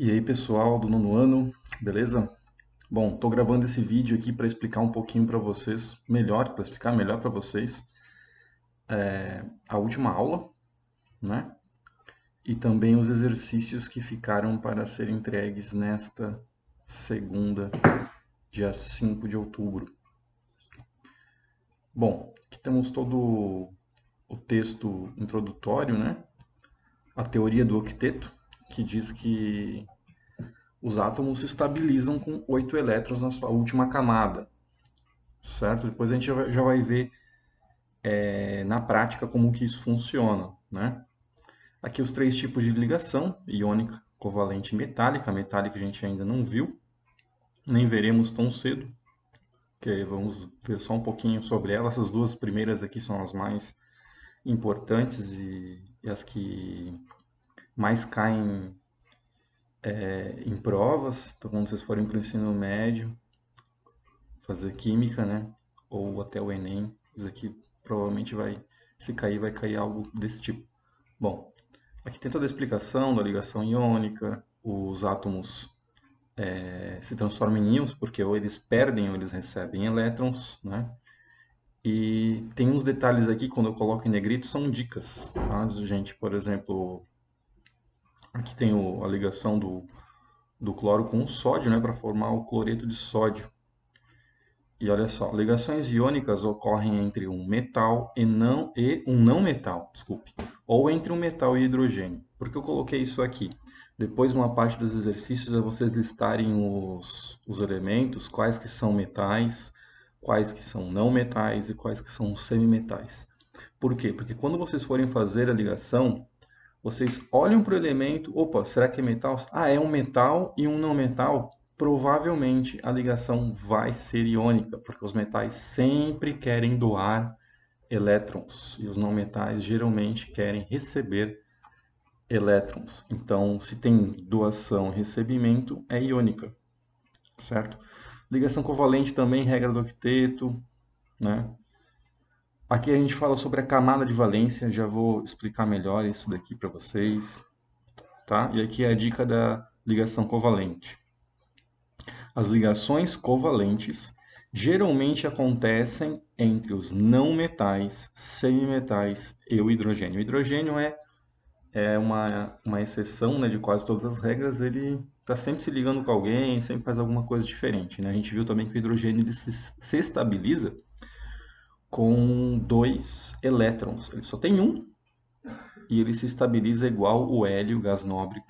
E aí, pessoal do nono ano, beleza? Bom, tô gravando esse vídeo aqui para explicar um pouquinho para vocês melhor, para explicar melhor para vocês a última aula, né? E também os exercícios que ficaram para serem entregues nesta segunda, dia 5 de outubro. Bom, aqui temos todo o texto introdutório, né? A teoria do octeto, que diz que os átomos se estabilizam com 8 elétrons na sua última camada, certo? Depois a gente já vai ver na prática como que isso funciona, né? Aqui os três tipos de ligação, iônica, covalente e metálica. A metálica a gente ainda não viu, nem veremos tão cedo, que vamos ver só um pouquinho sobre ela. Essas duas primeiras aqui são as mais importantes e as que mais caem em provas. Então, quando vocês forem para o ensino médio, fazer química, né? Ou até o Enem, isso aqui provavelmente vai, se cair, vai cair algo desse tipo. Bom, aqui tem toda a explicação da ligação iônica, os átomos se transformam em íons porque ou eles perdem ou eles recebem elétrons, né? E tem uns detalhes aqui, quando eu coloco em negrito, são dicas, tá? Gente, por exemplo, aqui tem a ligação do cloro com o sódio, né, para formar o cloreto de sódio. E olha só, ligações iônicas ocorrem entre um metal e um não metal, desculpe, ou entre um metal e hidrogênio. Por que eu coloquei isso aqui? Depois, uma parte dos exercícios é vocês listarem os elementos, quais que são metais, quais que são não metais e quais que são semimetais. Por quê? Porque quando vocês forem fazer a ligação, vocês olham para o elemento, opa, será que é metal? Ah, é um metal e um não metal? Provavelmente a ligação vai ser iônica, porque os metais sempre querem doar elétrons e os não metais geralmente querem receber elétrons. Então, se tem doação e recebimento, é iônica, certo? Ligação covalente também, regra do octeto, né? Aqui a gente fala sobre a camada de valência, já vou explicar melhor isso daqui para vocês, tá? E aqui é a dica da ligação covalente. As ligações covalentes geralmente acontecem entre os não metais, semimetais e o hidrogênio. O hidrogênio é uma exceção, né, de quase todas as regras. Ele está sempre se ligando com alguém, sempre faz alguma coisa diferente, né? A gente viu também que o hidrogênio ele se estabiliza com dois elétrons. Ele só tem um e ele se estabiliza igual o hélio, gás nobre,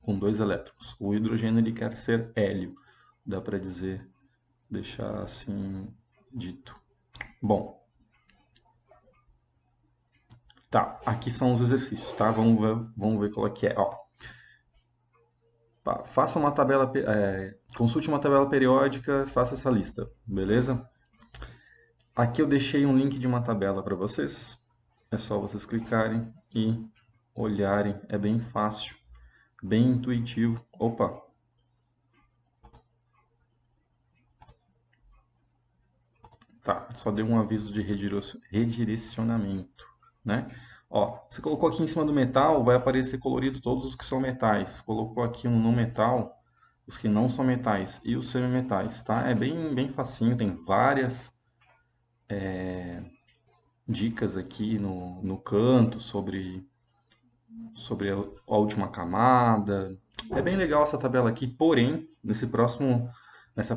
com dois elétrons. O hidrogênio ele quer ser hélio, dá para dizer, deixar assim dito. Bom, tá, aqui são os exercícios, tá? Vamos ver qual é que é. Ó, faça uma tabela, consulte uma tabela periódica, faça essa lista, beleza? Aqui eu deixei um link de uma tabela para vocês. É só vocês clicarem e olharem. É bem fácil, bem intuitivo. Opa, tá, só deu um aviso de redirecionamento, né? Ó, você colocou aqui em cima do metal, vai aparecer colorido todos os que são metais. Colocou aqui um não metal, os que não são metais e os semimetais, tá? É bem facinho, tem várias dicas aqui no canto sobre a última camada. É bem legal essa tabela aqui, porém, nessa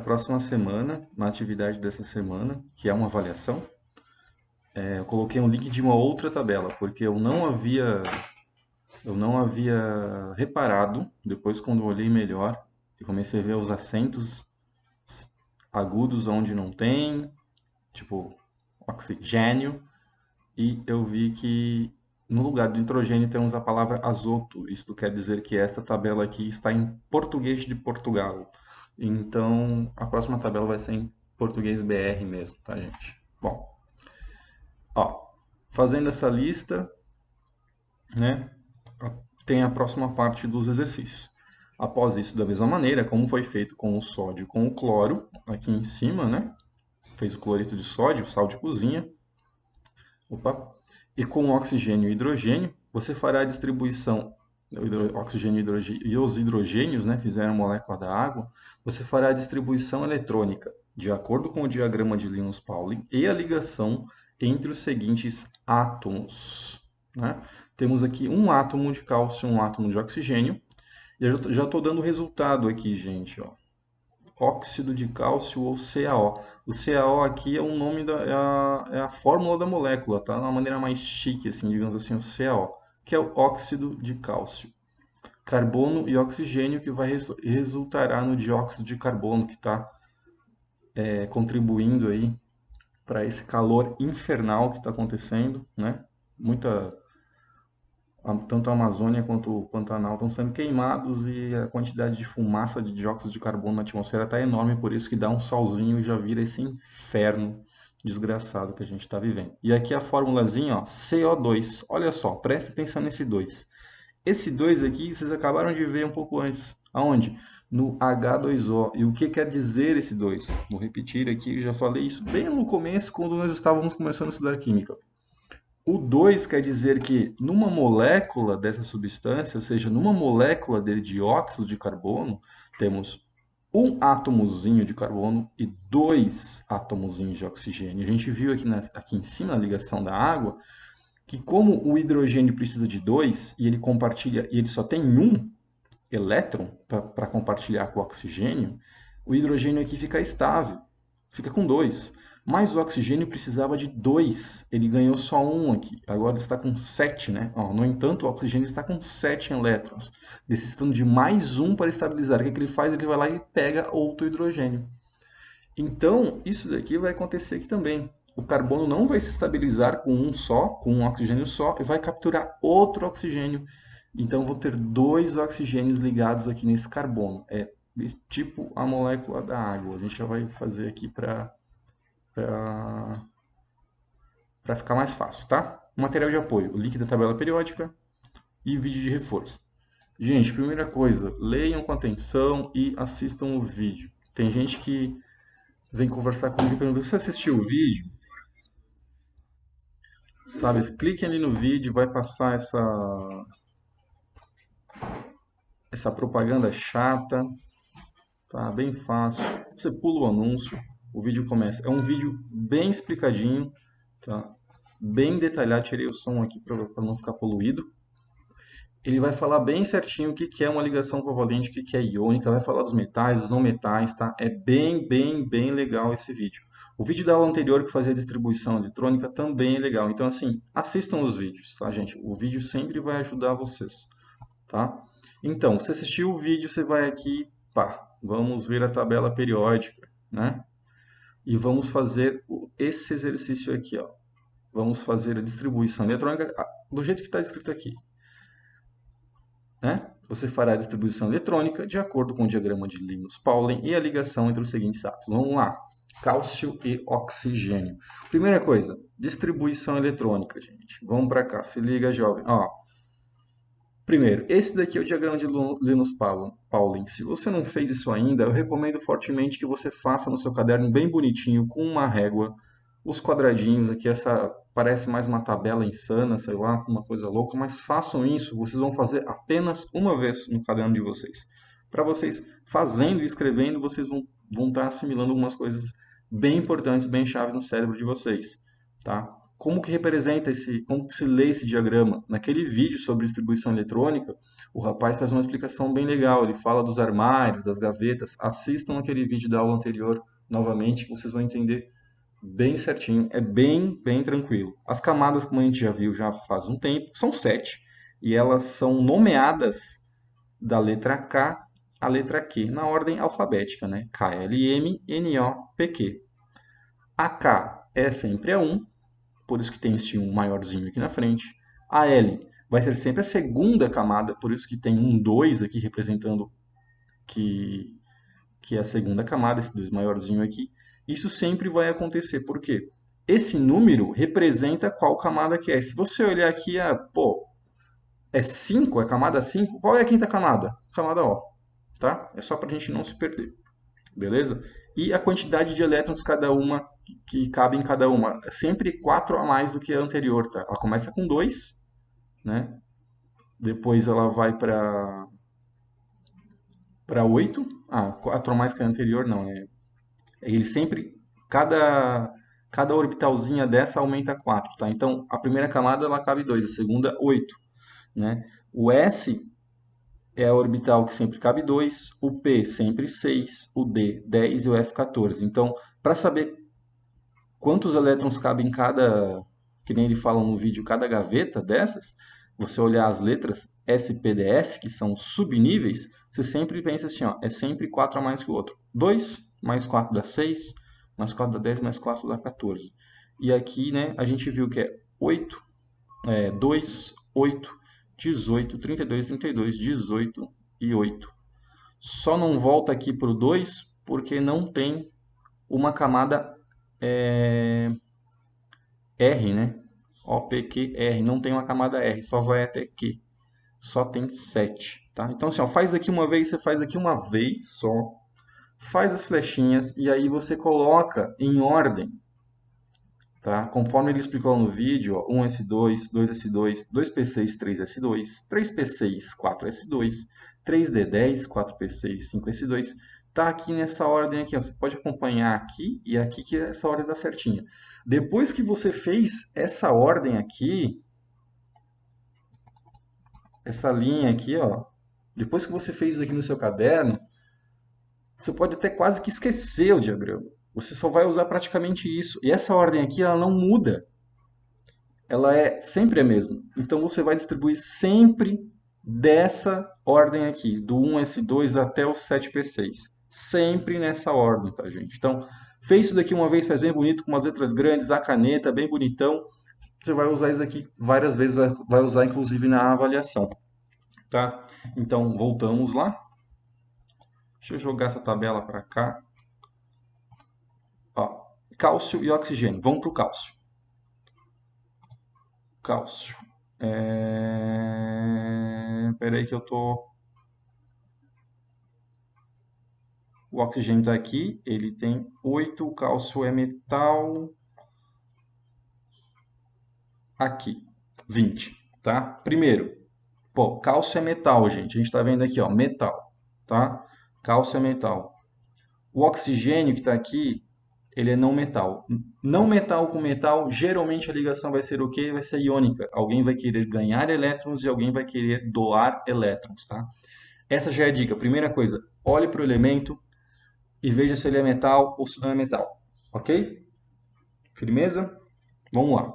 próxima semana, na atividade dessa semana, que é uma avaliação, eu coloquei um link de uma outra tabela, porque eu não havia reparado, depois quando eu olhei melhor e comecei a ver os acentos agudos onde não tem, tipo oxigênio, e eu vi que no lugar do nitrogênio temos a palavra azoto. Isto quer dizer que esta tabela aqui está em português de Portugal. Então, a próxima tabela vai ser em português BR mesmo, tá, gente? Bom, ó, fazendo essa lista, né, tem a próxima parte dos exercícios. Após isso, da mesma maneira, como foi feito com o sódio e com o cloro, aqui em cima, né? Fez o cloreto de sódio, sal de cozinha. Opa. E com o oxigênio e hidrogênio, você fará a distribuição oxigênio e os hidrogênios, né, fizeram a molécula da água, você fará a distribuição eletrônica de acordo com o diagrama de Linus-Pauling e a ligação entre os seguintes átomos, né? Temos aqui um átomo de cálcio, um átomo de oxigênio, e eu já estou dando o resultado aqui, gente, ó. Óxido de cálcio ou CaO. O CaO aqui é o nome é a fórmula da molécula, tá? De uma maneira mais chique, assim, digamos assim, o CaO, que é o óxido de cálcio. Carbono e oxigênio, que resultará no dióxido de carbono, que está contribuindo aí para esse calor infernal que está acontecendo, né? Tanto a Amazônia quanto o Pantanal estão sendo queimados e a quantidade de fumaça de dióxido de carbono na atmosfera está enorme, por isso que dá um solzinho e já vira esse inferno desgraçado que a gente está vivendo. E aqui a formulazinha, ó, CO2. Olha só, presta atenção nesse 2. Esse 2 aqui vocês acabaram de ver um pouco antes. Aonde? No H2O. E o que quer dizer esse 2? Vou repetir aqui, já falei isso bem no começo, quando nós estávamos começando a estudar química. O 2 quer dizer que numa molécula dessa substância, ou seja, numa molécula de dióxido de carbono, temos um átomozinho de carbono e dois átomozinhos de oxigênio. A gente viu aqui em cima, na ligação da água, que como o hidrogênio precisa de dois e ele compartilha, e ele só tem um elétron para compartilhar com o oxigênio, o hidrogênio aqui fica estável, fica com dois. Mas o oxigênio precisava de dois, ele ganhou só um aqui. Agora está com 7, né? Ó, no entanto, o oxigênio está com 7 elétrons, necessitando de mais um para estabilizar. O que, que ele faz? Ele vai lá e pega outro hidrogênio. Então, isso daqui vai acontecer aqui também. O carbono não vai se estabilizar com um só, com um oxigênio só, e vai capturar outro oxigênio. Então, vou ter dois oxigênios ligados aqui nesse carbono. É tipo a molécula da água. A gente já vai fazer aqui para ficar mais fácil, tá? Material de apoio, o link da tabela periódica e vídeo de reforço. Gente, primeira coisa, leiam com atenção e assistam o vídeo. Tem gente que vem conversar comigo e pergunta, você assistiu o vídeo? Sabe, cliquem ali no vídeo, vai passar essa propaganda chata, tá? Bem fácil. Você pula o anúncio, o vídeo começa. É um vídeo bem explicadinho, tá? Bem detalhado. Tirei o som aqui para não ficar poluído. Ele vai falar bem certinho o que que é uma ligação covalente, o que que é iônica, vai falar dos metais, dos não metais, tá? É bem legal esse vídeo. O vídeo da aula anterior que fazia a distribuição eletrônica também é legal. Então, assim, assistam os vídeos, tá, gente? O vídeo sempre vai ajudar vocês, tá? Então, você assistiu o vídeo, você vai aqui, pá, vamos ver a tabela periódica, né? E vamos fazer esse exercício aqui, ó. Vamos fazer a distribuição eletrônica do jeito que está escrito aqui, né? Você fará a distribuição eletrônica de acordo com o diagrama de Linus-Pauling e a ligação entre os seguintes átomos. Vamos lá. Cálcio e oxigênio. Primeira coisa, distribuição eletrônica, gente. Vamos para cá. Se liga, jovem. Ó, primeiro, esse daqui é o diagrama de Linus-Pauling. Se você não fez isso ainda, eu recomendo fortemente que você faça no seu caderno bem bonitinho, com uma régua, os quadradinhos aqui, essa parece mais uma tabela insana, sei lá, uma coisa louca, mas façam isso, vocês vão fazer apenas uma vez no caderno de vocês. Para vocês fazendo e escrevendo, vocês vão estar assimilando algumas coisas bem importantes, bem chaves no cérebro de vocês, tá? Como que representa como que se lê esse diagrama? Naquele vídeo sobre distribuição eletrônica, o rapaz faz uma explicação bem legal, ele fala dos armários, das gavetas, assistam aquele vídeo da aula anterior novamente, que vocês vão entender bem certinho, é bem tranquilo. As camadas, como a gente já viu já faz um tempo, são 7, e elas são nomeadas da letra K à letra Q, na ordem alfabética, né? K, L, M, N, O, P, Q. A K é sempre a 1, por isso que tem esse 1 maiorzinho aqui na frente. A L vai ser sempre a segunda camada, por isso que tem um 2 aqui representando que é a segunda camada, esse 2 maiorzinho aqui. Isso sempre vai acontecer, por quê? Esse número representa qual camada que é. Se você olhar aqui, é 5, é camada 5, qual é a quinta camada? Camada O, tá? É só para a gente não se perder, beleza? E a quantidade de elétrons cada uma, que cabe em cada uma, é sempre 4 a mais do que a anterior, tá? Ela começa com 2, né? depois ela vai para 8. Ah, 4 a mais que a anterior, não. Ele sempre, cada orbitalzinha dessa aumenta 4, tá? Então, a primeira camada ela cabe 2, a segunda 8, né? O S é a orbital que sempre cabe 2, o P sempre 6, o D 10 e o F 14. Então, para saber quantos elétrons cabem em cada, que nem ele fala no vídeo, cada gaveta dessas, você olhar as letras SPDF, que são subníveis, você sempre pensa assim, ó, é sempre 4 a mais que o outro. 2 mais 4 dá 6, mais 4 dá 10, mais 4 dá 14. E aqui, né, a gente viu que é 8, 2, 8, 18, 32, 32, 18 e 8. Só não volta aqui para o 2 porque não tem uma camada R, né? OPQR, não tem uma camada R, só vai até Q. Só tem 7, tá? Então, assim, ó, faz daqui uma vez, você faz daqui uma vez só, faz as flechinhas e aí você coloca em ordem, tá? Conforme ele explicou no vídeo, ó, 1S2, 2S2, 2P6, 3S2, 3P6, 4S2, 3D10, 4P6, 5S2. Tá aqui nessa ordem aqui, ó. Você pode acompanhar aqui e aqui que essa ordem dá certinha. Depois que você fez essa ordem aqui, essa linha aqui, ó, depois que você fez isso aqui no seu caderno, você pode até quase que esquecer o diagrama. Você só vai usar praticamente isso. E essa ordem aqui, ela não muda. Ela é sempre a mesma. Então você vai distribuir sempre dessa ordem aqui, do 1S2 até o 7P6. Sempre nessa ordem, tá, gente? Então, fez isso daqui uma vez, faz bem bonito, com umas letras grandes, a caneta, bem bonitão. Você vai usar isso daqui várias vezes, vai usar inclusive na avaliação, tá? Então, voltamos lá. Deixa eu jogar essa tabela para cá. Ó, cálcio e oxigênio. Vamos para o cálcio. Cálcio. Peraí que eu tô... O oxigênio está aqui, ele tem 8, o cálcio é metal aqui, 20, tá? Primeiro, pô, cálcio é metal, gente. A gente está vendo aqui, ó, metal, tá? Cálcio é metal. O oxigênio que está aqui, ele é não metal. Não metal com metal, geralmente a ligação vai ser o quê? Vai ser iônica. Alguém vai querer ganhar elétrons e alguém vai querer doar elétrons, tá? Essa já é a dica. Primeira coisa, olhe para o elemento e veja se ele é metal ou se não é metal, ok? Firmeza? Vamos lá.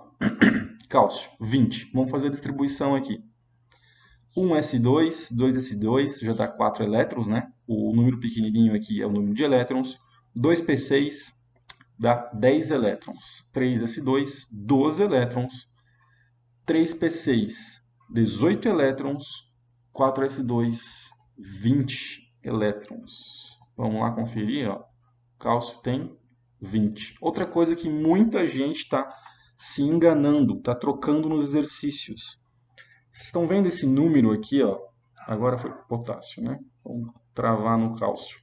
Cálcio, 20. Vamos fazer a distribuição aqui. 1s2, 2s2, já dá 4 elétrons, né? O número pequenininho aqui é o número de elétrons. 2p6 dá 10 elétrons. 3s2, 12 elétrons. 3p6, 18 elétrons. 4s2, 20 elétrons. Vamos lá conferir, ó. Cálcio tem 20. Outra coisa que muita gente está se enganando, está trocando nos exercícios. Vocês estão vendo esse número aqui, ó? Agora foi potássio, né? Vamos travar no cálcio.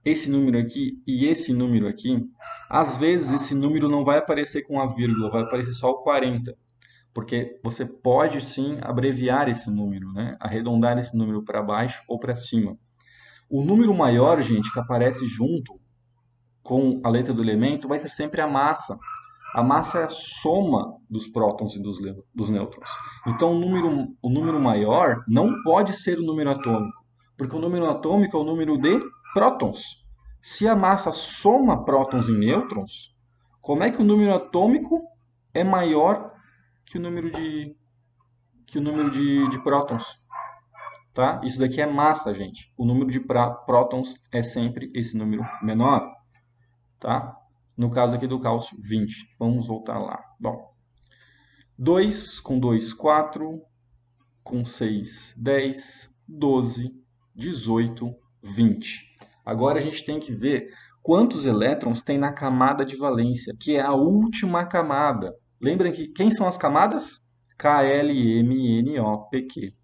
Esse número aqui e esse número aqui, às vezes esse número não vai aparecer com a vírgula, vai aparecer só o 40. Porque você pode sim abreviar esse número, né? Arredondar esse número para baixo ou para cima. O número maior, gente, que aparece junto com a letra do elemento, vai ser sempre a massa. A massa é a soma dos prótons e dos nêutrons. Então, o número maior não pode ser o número atômico, porque o número atômico é o número de prótons. Se a massa soma prótons e nêutrons, como é que o número atômico é maior que o número de prótons? Tá? Isso daqui é massa, gente. O número de prótons é sempre esse número menor. Tá? No caso aqui do cálcio, 20. Vamos voltar lá. Bom, 2 com 2, 4, com 6, 10, 12, 18, 20. Agora a gente tem que ver quantos elétrons tem na camada de valência, que é a última camada. Lembrem que quem são as camadas? K, L, M, N, O, P, Q.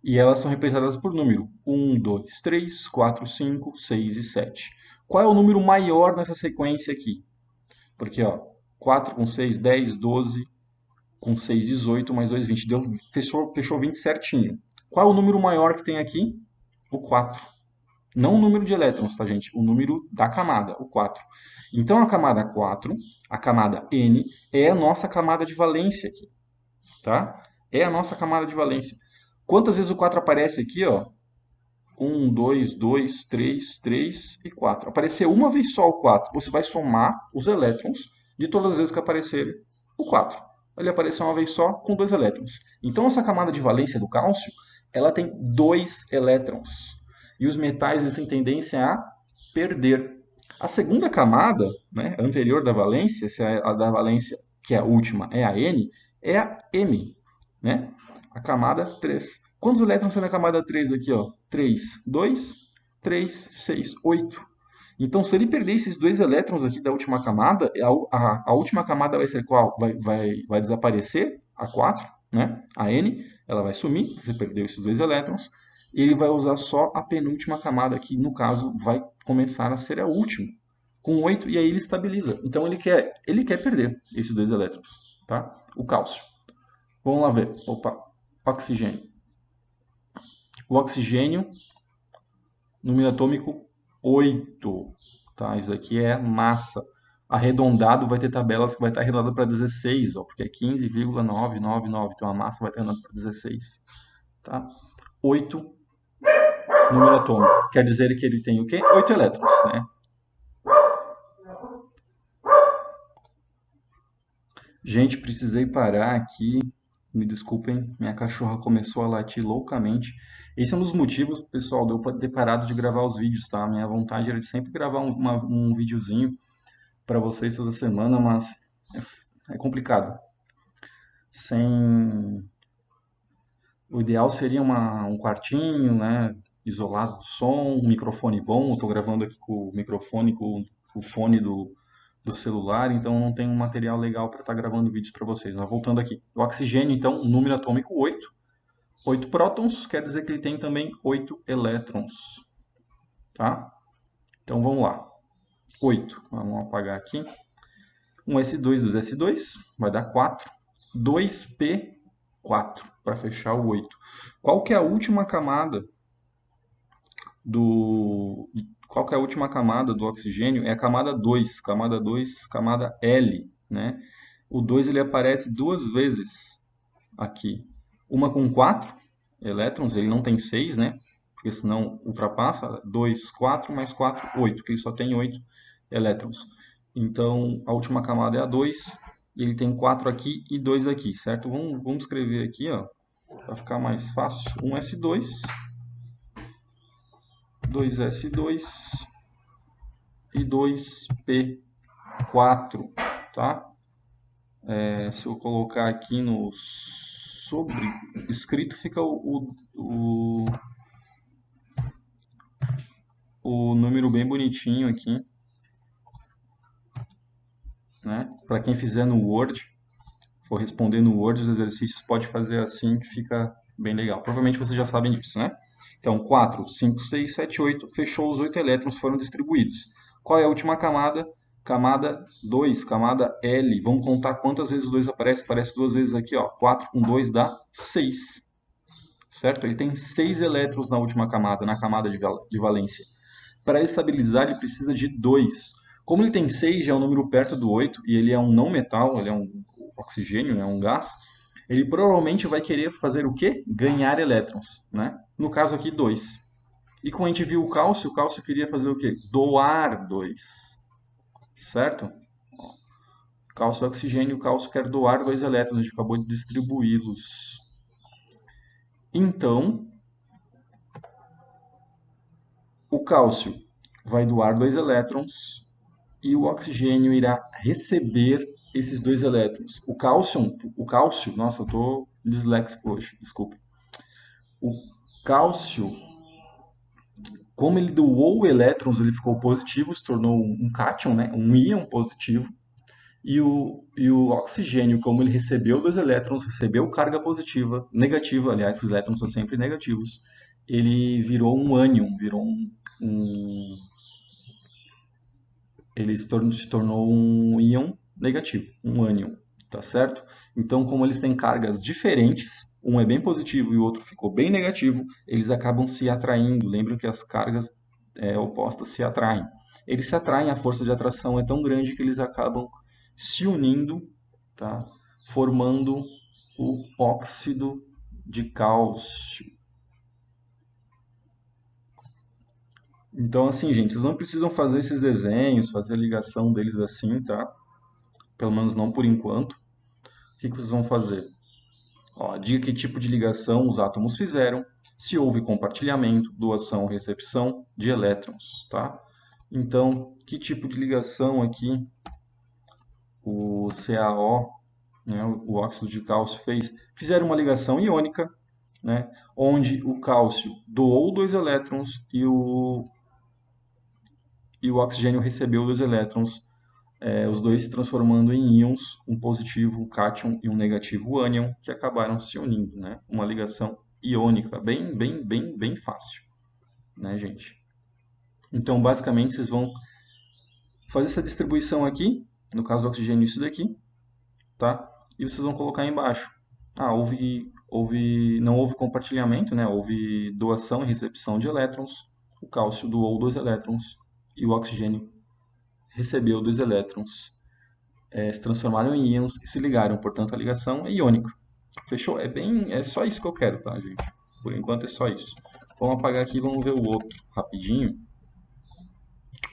E elas são representadas por número 1, 2, 3, 4, 5, 6 e 7. Qual é o número maior nessa sequência aqui? Porque, ó, 4 com 6, 10, 12, com 6, 18, mais 2, 20. Fechou 20 certinho. Qual é o número maior que tem aqui? O 4. Não o número de elétrons, tá, gente? O número da camada, o 4. Então, a camada 4, a camada N, é a nossa camada de valência aqui, tá? É a nossa camada de valência. Quantas vezes o 4 aparece aqui, ó? 1, 2, 2, 3, 3 e 4. Apareceu uma vez só o 4. Você vai somar os elétrons de todas as vezes que aparecerem o 4. Ele apareceu uma vez só com 2 elétrons. Então, essa camada de valência do cálcio, ela tem 2 elétrons. E os metais eles têm tendência a perder. A segunda camada, né, anterior da valência, se a da valência, que é a última, é a N, é a M, né? A camada 3. Quantos elétrons tem na camada 3 aqui, ó? 3, 2, 3, 6, 8. Então, se ele perder esses 2 elétrons aqui da última camada, a última camada vai ser qual? Vai desaparecer, a 4, né? A N, ela vai sumir, você perdeu esses 2 elétrons, e ele vai usar só a penúltima camada, que no caso vai começar a ser a última, com 8, e aí ele estabiliza. Então, ele quer perder esses 2 elétrons, tá? O cálcio. Vamos lá ver. Opa, oxigênio. O oxigênio, número atômico 8. Tá? Isso aqui é massa. Arredondado vai ter tabelas que vai estar arredondado para 16, ó, porque é 15,999. Então a massa vai estar arredondada para 16. Tá? 8, número atômico. Quer dizer que ele tem o quê? 8 elétrons. Né? Gente, precisei parar aqui. Me desculpem, minha cachorra começou a latir loucamente. Esse é um dos motivos, pessoal, de eu ter parado de gravar os vídeos, tá? Minha vontade era de sempre gravar um videozinho para vocês toda semana, mas é complicado. Sem... O ideal seria um quartinho, né? Isolado do som, um microfone bom. Eu estou gravando aqui com o microfone, com o fone do celular, então não tem um material legal para estar gravando vídeos para vocês. Mas voltando aqui. O oxigênio, então, número atômico 8. 8 prótons quer dizer que ele tem também 8 elétrons. Tá? Então vamos lá. 8. Vamos apagar aqui. Um S2 dos S2 vai dar 4. 2P4 para fechar o 8. Qual que é a última camada do qual que é a última camada do oxigênio? É a camada 2, camada 2, camada L, né? O 2 ele aparece duas vezes aqui. Uma com 4 elétrons, ele não tem 6, né? Porque senão ultrapassa. 2, 4 mais 4, 8, porque ele só tem 8 elétrons. Então, a última camada é a 2, e ele tem 4 aqui e 2 aqui, certo? Vamos escrever aqui, ó, para ficar mais fácil. 1s2, 2s2 e 2p4, tá? Se eu colocar aqui no sobre escrito, fica o número bem bonitinho aqui, né? Para quem fizer no Word, for responder no Word os exercícios, pode fazer assim que fica bem legal. Provavelmente vocês já sabem disso, né? Então, 4, 5, 6, 7, 8, fechou, os 8 elétrons foram distribuídos. Qual é a última camada? Camada 2, camada L. Vamos contar quantas vezes o 2 aparece? Aparece duas vezes aqui, ó. 4 com 2 dá 6. Certo? Ele tem 6 elétrons na última camada, na camada de valência. Para estabilizar, ele precisa de 2. Como ele tem 6, já é um número perto do 8, e ele é um não metal, ele é um oxigênio, é um gás, ele provavelmente vai querer fazer o quê? Ganhar elétrons, né? No caso aqui, 2. E como a gente viu o cálcio queria fazer o quê? Doar 2. Certo? Cálcio e oxigênio, o cálcio quer doar 2 elétrons, a gente acabou de distribuí-los. Então, o cálcio vai doar 2 elétrons e o oxigênio irá receber esses 2 elétrons. O cálcio, nossa, eu estou disléxico hoje, desculpe. O cálcio, como ele doou elétrons, ele ficou positivo, se tornou um cátion, né? Um íon positivo. E o oxigênio, como ele recebeu 2 elétrons, recebeu carga positiva, negativa, aliás, os elétrons são sempre negativos, ele virou um ânion, ele se tornou um íon negativo, um ânion, tá certo? Então, como eles têm cargas diferentes, um é bem positivo e o outro ficou bem negativo, eles acabam se atraindo. Lembram que as cargas opostas se atraem. Eles se atraem, a força de atração é tão grande que eles acabam se unindo, tá? Formando o óxido de cálcio. Então, assim, gente, vocês não precisam fazer esses desenhos, fazer a ligação deles assim, tá? Pelo menos não por enquanto. O que vocês vão fazer? Ó, diga que tipo de ligação os átomos fizeram, se houve compartilhamento, doação ou recepção de elétrons, tá? Então, que tipo de ligação aqui o CaO, né, o óxido de cálcio fez? Fizeram uma ligação iônica, né, onde o cálcio doou 2 elétrons e o oxigênio recebeu 2 elétrons, os dois se transformando em íons, um positivo cátion e um negativo ânion, que acabaram se unindo, né? Uma ligação iônica, bem fácil, né, gente? Então, basicamente, vocês vão fazer essa distribuição aqui, no caso do oxigênio, isso daqui, tá? E vocês vão colocar embaixo. Ah, não houve compartilhamento, né? Houve doação e recepção de elétrons, o cálcio doou 2 elétrons e o oxigênio recebeu 2 elétrons. Se transformaram em íons e se ligaram, portanto a ligação é iônica. Fechou? É só isso que eu quero, tá, gente? Por enquanto é só isso. Vamos apagar aqui e vamos ver o outro rapidinho.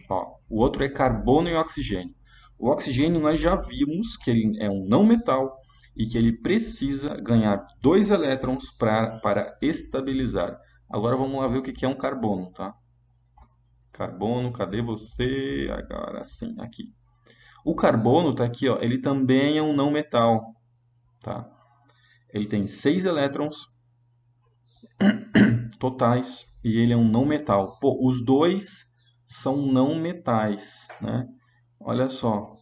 Ó, o outro é carbono e oxigênio. O oxigênio nós já vimos que ele é um não metal e que ele precisa ganhar 2 elétrons para estabilizar. Agora vamos lá ver o que é um carbono, tá? Carbono, cadê você? Agora sim, aqui. O carbono tá aqui, ó, ele também é um não metal, tá? Ele tem 6 elétrons totais e ele é um não metal. Pô, os dois são não metais, né? Olha só,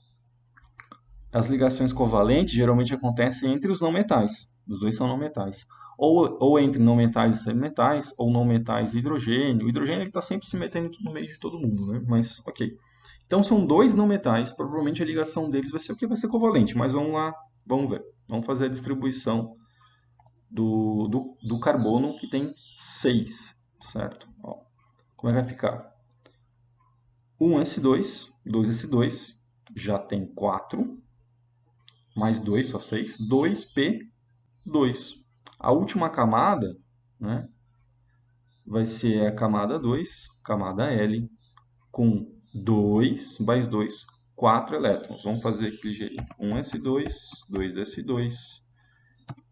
as ligações covalentes geralmente acontecem entre os não metais. Os dois são não metais. Ou entre não metais e semimetais, ou não metais e hidrogênio. O hidrogênio está sempre se metendo no meio de todo mundo, né? Mas, ok. Então, são dois não metais. Provavelmente a ligação deles vai ser o que? Vai ser covalente. Mas vamos lá, vamos ver. Vamos fazer a distribuição do carbono, que tem 6, certo? Ó, como é que vai ficar? 1s2, 2s2, já tem 4, mais 2, só 6, 2p2. A última camada, né, vai ser a camada 2, camada L, com 2 mais 2, 4 elétrons. Vamos fazer aqui ligeirinho. 1s2, 2s2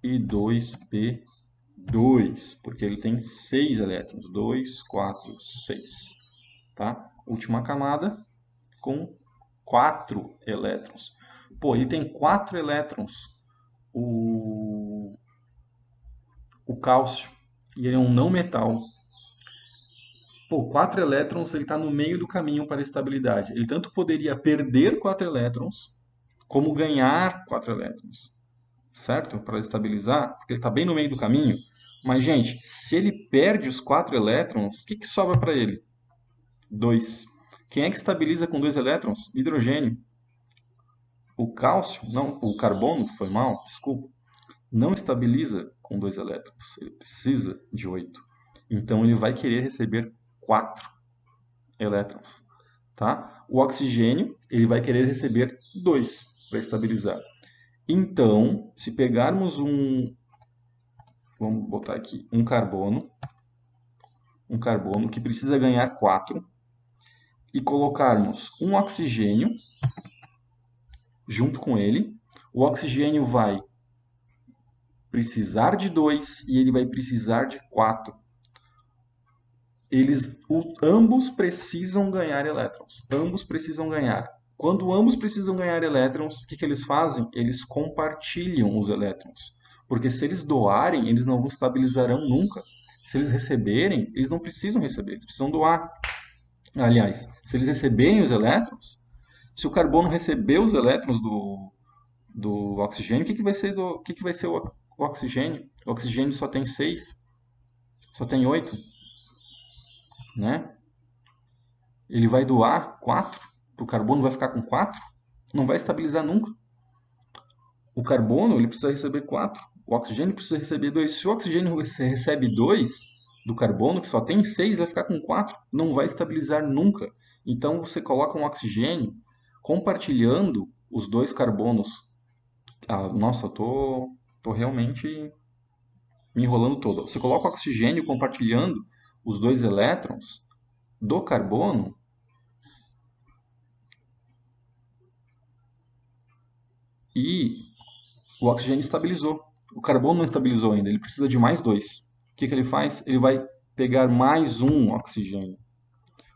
e 2p2, porque ele tem 6 elétrons. 2, 4, 6. Tá? Última camada com 4 elétrons. Pô, ele tem 4 elétrons, o cálcio, e ele é um não metal. Pô, 4 elétrons, ele está no meio do caminho para a estabilidade. Ele tanto poderia perder 4 elétrons, como ganhar 4 elétrons, certo? Para estabilizar, porque ele está bem no meio do caminho. Mas, gente, se ele perde os 4 elétrons, o que sobra para ele? 2. Quem é que estabiliza com 2 elétrons? Hidrogênio. O cálcio, não, o carbono, foi mal, desculpa, não estabiliza com 2 elétrons. Ele precisa de 8. Então, ele vai querer receber 4 elétrons. Tá? O oxigênio, ele vai querer receber 2 para estabilizar. Então, se pegarmos vamos botar aqui, um carbono que precisa ganhar 4, e colocarmos um oxigênio junto com ele, o oxigênio vai precisar de 2 e ele vai precisar de 4. Ambos precisam ganhar elétrons. Ambos precisam ganhar. Quando ambos precisam ganhar elétrons, o que eles fazem? Eles compartilham os elétrons. Porque se eles doarem, eles não estabilizarão nunca. Se eles receberem, eles não precisam receber, eles precisam doar. Aliás, se eles receberem os elétrons, se o carbono receber os elétrons do oxigênio, o que vai ser o oxigênio? O oxigênio só tem 6, só tem 8, né? Ele vai doar 4, o carbono vai ficar com 4, não vai estabilizar nunca. O carbono ele precisa receber 4, o oxigênio precisa receber 2. Se o oxigênio recebe 2 do carbono, que só tem 6, vai ficar com 4, não vai estabilizar nunca. Então você coloca um oxigênio compartilhando os dois carbonos. Ah, nossa, tô realmente me enrolando todo. Você coloca o oxigênio compartilhando os dois elétrons do carbono e o oxigênio estabilizou. O carbono não estabilizou ainda, ele precisa de mais 2. O que ele faz? Ele vai pegar mais um oxigênio.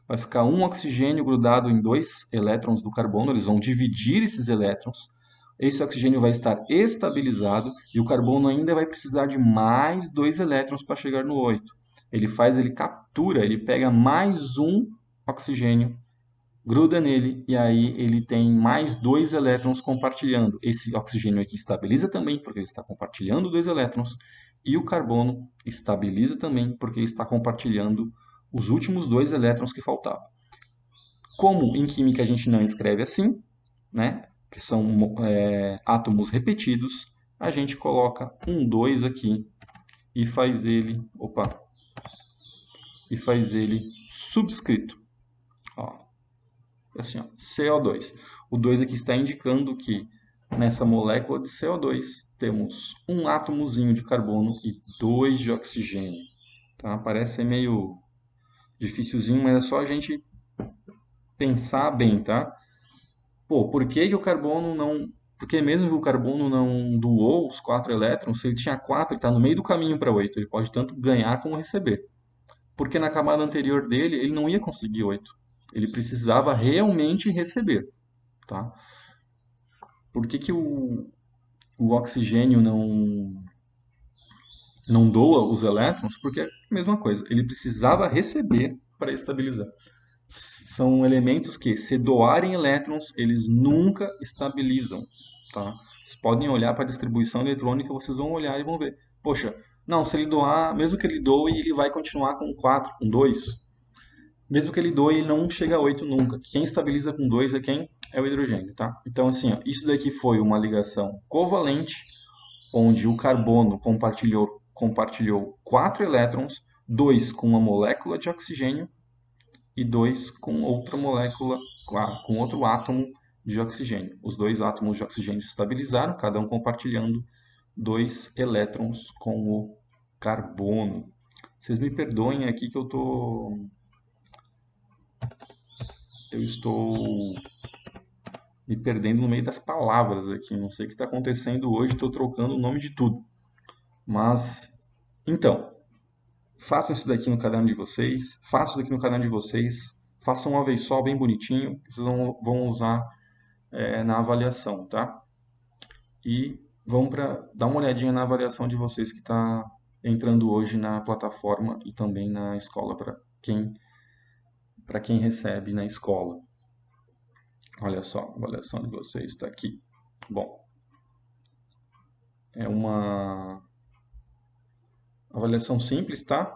Vai ficar um oxigênio grudado em dois elétrons do carbono, eles vão dividir esses elétrons. Esse oxigênio vai estar estabilizado e o carbono ainda vai precisar de mais 2 elétrons para chegar no 8. Ele captura, ele pega mais um oxigênio, gruda nele e aí ele tem mais 2 elétrons compartilhando. Esse oxigênio aqui estabiliza também, porque ele está compartilhando 2 elétrons, e o carbono estabiliza também, porque ele está compartilhando os últimos 2 elétrons que faltavam. Como em química a gente não escreve assim, né, que são átomos repetidos, a gente coloca um 2 aqui e faz ele, e faz ele subscrito. Ó, assim, ó, CO2. O 2 aqui está indicando que nessa molécula de CO2 temos um átomozinho de carbono e 2 de oxigênio. Tá? Parece ser meio dificilzinho, mas é só a gente pensar bem, tá? Pô, por que que o carbono não... Porque mesmo que o carbono não doou os 4 elétrons, se ele tinha 4, ele está no meio do caminho para 8. Ele pode tanto ganhar como receber. Porque na camada anterior dele, ele não ia conseguir 8. Ele precisava realmente receber, tá? Por que que o oxigênio não doa os elétrons? Porque é a mesma coisa, ele precisava receber para estabilizar. São elementos que, se doarem elétrons, eles nunca estabilizam, tá? Vocês podem olhar para a distribuição eletrônica, vocês vão olhar e vão ver. Poxa, não, se ele doar, mesmo que ele doe, ele vai continuar com 4, com 2. Mesmo que ele doe, ele não chega a 8 nunca. Quem estabiliza com 2 é quem? É o hidrogênio, tá? Então, assim, ó, isso daqui foi uma ligação covalente, onde o carbono compartilhou 4 elétrons, 2 com uma molécula de oxigênio e 2 com outra molécula, com outro átomo de oxigênio. Os dois átomos de oxigênio se estabilizaram, cada um compartilhando 2 elétrons com o carbono. Vocês me perdoem aqui que eu estou me perdendo no meio das palavras aqui. Não sei o que está acontecendo hoje, estou trocando o nome de tudo. Mas, então, façam isso daqui no caderno de vocês, façam isso aqui no caderno de vocês, façam uma vez só, bem bonitinho, que vocês vão usar na avaliação, tá? E vamos para dar uma olhadinha na avaliação de vocês que está entrando hoje na plataforma e também na escola para quem recebe na escola. Olha só, a avaliação de vocês está aqui. Bom, é uma avaliação simples, tá?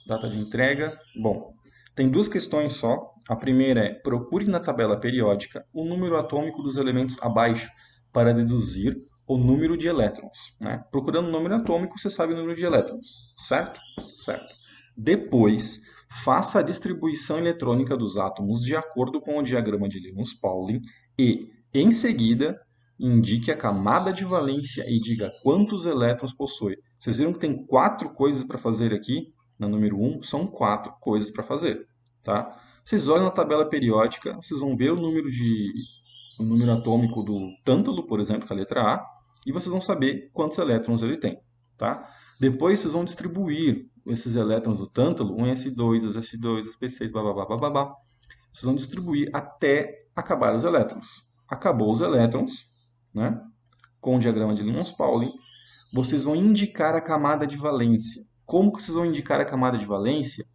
Data de entrega. Bom, tem duas questões só. A primeira é: procure na tabela periódica o número atômico dos elementos abaixo para deduzir o número de elétrons. Né? Procurando o número atômico, você sabe o número de elétrons, certo? Certo. Depois, faça a distribuição eletrônica dos átomos de acordo com o diagrama de Linus-Pauling e, em seguida, indique a camada de valência e diga quantos elétrons possui. Vocês viram que tem 4 coisas para fazer aqui? Na número 1, são 4 coisas para fazer. Tá? Vocês olham na tabela periódica, vocês vão ver o número atômico do tântalo, por exemplo, que é a letra A, e vocês vão saber quantos elétrons ele tem. Tá? Depois vocês vão distribuir esses elétrons do tântalo, um S2, 2S2, SP6, blá, blá, blá, blá, blá, blá. Vocês vão distribuir até acabar os elétrons. Acabou os elétrons, né? Com o diagrama de Linus-Pauling, vocês vão indicar a camada de valência. Como que vocês vão indicar a camada de valência?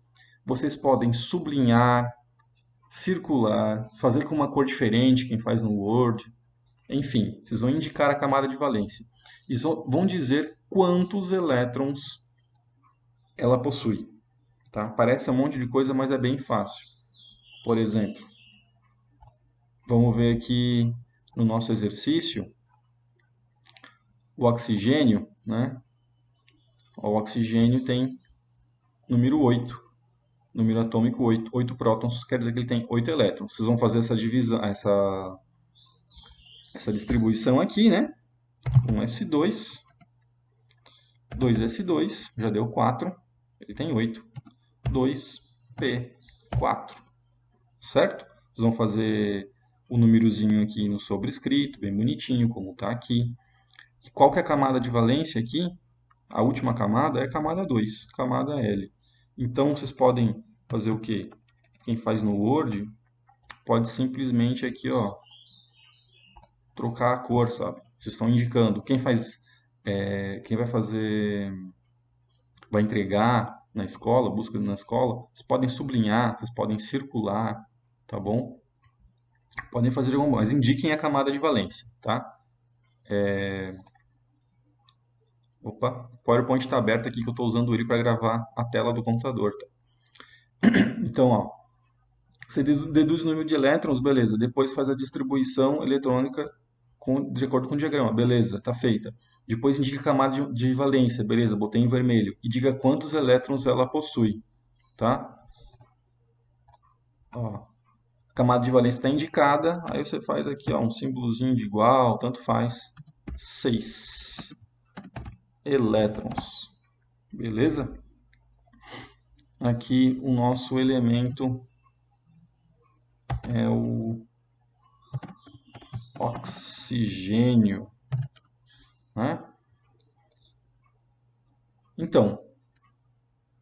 Vocês podem sublinhar, circular, fazer com uma cor diferente, quem faz no Word. Enfim, vocês vão indicar a camada de valência. E vão dizer quantos elétrons ela possui. Tá? Parece um monte de coisa, mas é bem fácil. Por exemplo, vamos ver aqui no nosso exercício. o oxigênio, né? O oxigênio tem número 8, número atômico 8, 8 prótons, quer dizer que ele tem 8 elétrons. Vocês vão fazer essa divisão, essa distribuição aqui, né? Um S2, 2S2, já deu 4, ele tem 8, 2P4, certo? Vocês vão fazer o númerozinho aqui no sobrescrito, bem bonitinho, como está aqui. E qual que é a camada de valência aqui? A última camada é a camada 2, camada L. Então, vocês podem fazer o quê? Quem faz no Word pode simplesmente aqui, ó, trocar a cor, sabe? Vocês estão indicando. Quem vai fazer, vai entregar na escola, busca na escola, vocês podem sublinhar, vocês podem circular, tá bom? Podem fazer alguma coisa, mas indiquem a camada de valência, tá? Opa, o PowerPoint está aberto aqui que eu estou usando ele para gravar a tela do computador, tá? Então, ó, você deduz o número de elétrons, beleza. Depois faz a distribuição eletrônica de acordo com o diagrama, beleza, tá feita. Depois indica a camada de valência, beleza, botei em vermelho. E diga quantos elétrons ela possui, tá? Ó, a camada de valência está indicada, aí você faz aqui ó, um símbolozinho de igual, tanto faz. 6 elétrons, beleza? Aqui o nosso elemento é o oxigênio, né? Então,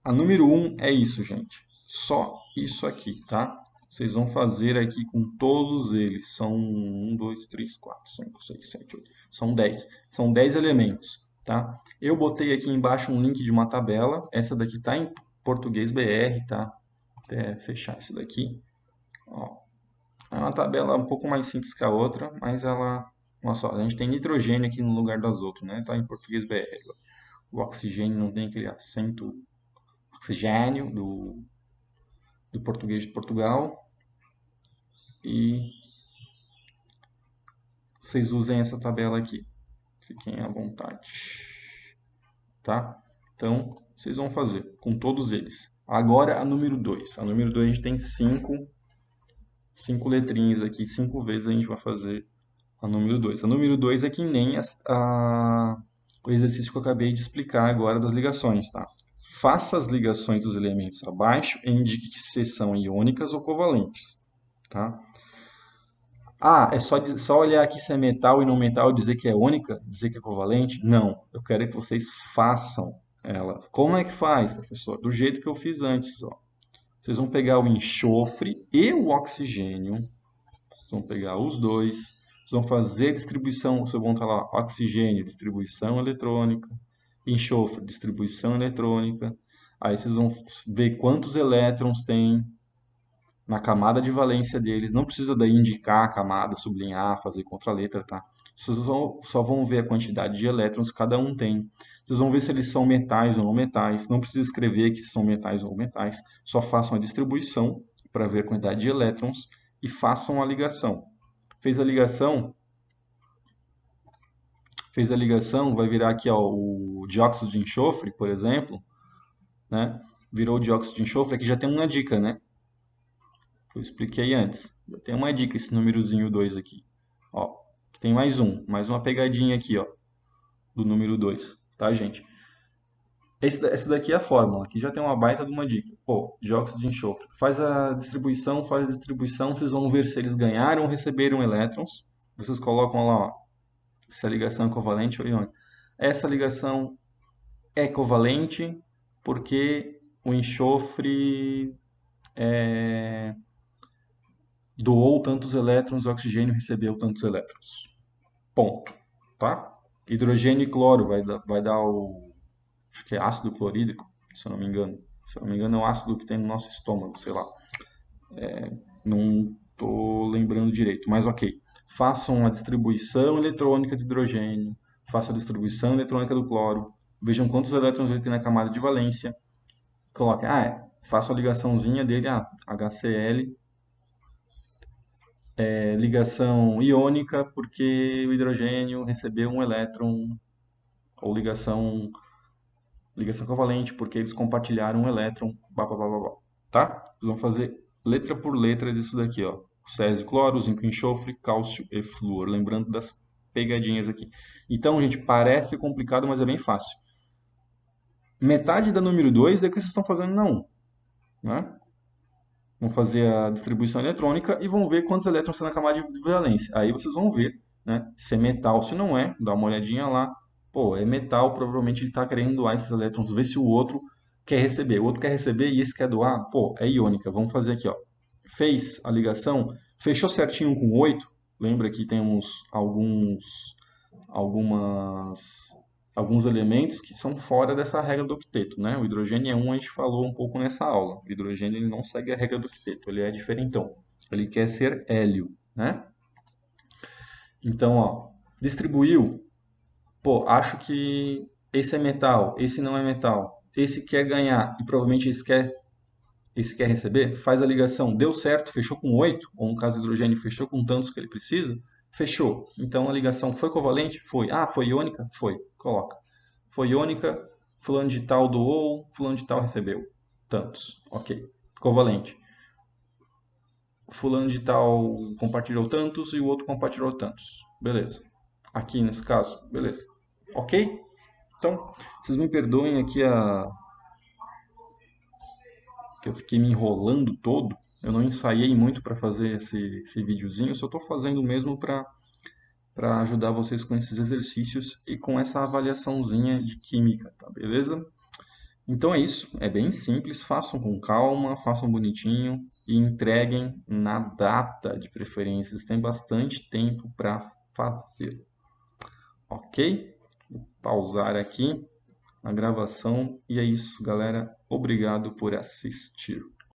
a número 1 é isso, gente. Só isso aqui, tá? Vocês vão fazer aqui com todos eles. São 1, 2, 3, 4, 5, 6, 7, 8. São 10. São 10 elementos, tá? Eu botei aqui embaixo um link de uma tabela. Essa daqui tá em português BR, tá? Até fechar esse daqui. Ó, é uma tabela um pouco mais simples que a outra, mas ela... Nossa, ó, a gente tem nitrogênio aqui no lugar das outras, né? Tá em português BR. O oxigênio não tem aquele acento oxigênio do português de Portugal. E vocês usem essa tabela aqui. Fiquem à vontade. Tá? Então, vocês vão fazer com todos eles. Agora a número 2. A número 2 a gente tem 5 letrinhas aqui. 5 vezes a gente vai fazer a número 2. A número 2 é que nem o exercício que eu acabei de explicar agora das ligações, tá? Faça as ligações dos elementos abaixo e indique se são iônicas ou covalentes, tá? Ah, é só olhar aqui se é metal e não metal e dizer que é única, dizer que é covalente? Não, eu quero que vocês façam ela. Como é que faz, professor? Do jeito que eu fiz antes, ó. Vocês vão pegar o enxofre e o oxigênio, vão pegar os dois, vocês vão fazer distribuição, vocês vão estar lá, oxigênio, distribuição eletrônica, enxofre, distribuição eletrônica, aí vocês vão ver quantos elétrons tem na camada de valência deles. Não precisa daí indicar a camada, sublinhar, fazer contra-letra, tá? Vocês só vão ver a quantidade de elétrons que cada um tem. Vocês vão ver se eles são metais ou não metais. Não precisa escrever que são metais ou não metais. Só façam a distribuição para ver a quantidade de elétrons e façam a ligação. Fez a ligação, vai virar aqui ó, o dióxido de enxofre, por exemplo, né? Virou o dióxido de enxofre, aqui já tem uma dica, né? Eu expliquei antes. Tem uma dica esse númerozinho 2 aqui. Ó, tem mais uma pegadinha aqui, ó, do número 2, tá, gente? Essa daqui é a fórmula, aqui já tem uma baita de uma dica. Pô, dióxido de enxofre. Faz a distribuição, vocês vão ver se eles ganharam ou receberam elétrons. Vocês colocam lá, ó, se a ligação é covalente ou iônica. Essa ligação é covalente porque o enxofre doou tantos elétrons, o oxigênio recebeu tantos elétrons. Ponto. Tá? Hidrogênio e cloro vai dar o... Acho que é ácido clorídrico, se eu não me engano. Se eu não me engano, é o ácido que tem no nosso estômago, sei lá. Não estou lembrando direito, mas ok. Façam a distribuição eletrônica de hidrogênio, façam a distribuição eletrônica do cloro, vejam quantos elétrons ele tem na camada de valência, coloquem, façam a ligaçãozinha dele, HCl, ligação iônica, porque o hidrogênio recebeu um elétron ou ligação covalente, porque eles compartilharam um elétron, blá, blá, blá, blá, blá, tá? Vocês vão fazer letra por letra disso daqui, ó. Césio, cloro, zinco, enxofre, cálcio e flúor. Lembrando das pegadinhas aqui. Então, gente, parece complicado, mas é bem fácil. Metade da número 2 é o que vocês estão fazendo na 1, né? Vão fazer a distribuição eletrônica e vão ver quantos elétrons tem na camada de valência. Aí vocês vão ver, né, se é metal, se não é, dá uma olhadinha lá. Pô, é metal, provavelmente ele está querendo doar esses elétrons, ver se o outro quer receber. O outro quer receber e esse quer doar, pô, é iônica. Vamos fazer aqui, ó. Fez a ligação, fechou certinho com 8. Lembra que temos alguns elementos que são fora dessa regra do octeto, né? O hidrogênio é um, a gente falou um pouco nessa aula. O hidrogênio ele não segue a regra do octeto, ele é diferentão. Ele quer ser hélio, né? Então, ó, distribuiu. Pô, acho que esse é metal, esse não é metal. Esse quer ganhar e provavelmente esse quer receber. Faz a ligação, deu certo, fechou com 8, ou no caso do hidrogênio, fechou com tantos que ele precisa. Fechou. Então a ligação foi covalente? Foi. Ah, foi iônica? Foi. Coloca. Foi iônica, fulano de tal doou, fulano de tal recebeu. Tantos. Ok. Covalente. Fulano de tal compartilhou tantos e o outro compartilhou tantos. Beleza. Aqui nesse caso, beleza. Ok? Então, vocês me perdoem aqui que eu fiquei me enrolando todo. Eu não ensaiei muito para fazer esse videozinho, só estou fazendo mesmo para ajudar vocês com esses exercícios e com essa avaliaçãozinha de química, tá beleza? Então é isso, é bem simples, façam com calma, façam bonitinho e entreguem na data de preferência. Vocês têm bastante tempo para fazer, ok? Vou pausar aqui a gravação e é isso, galera. Obrigado por assistir.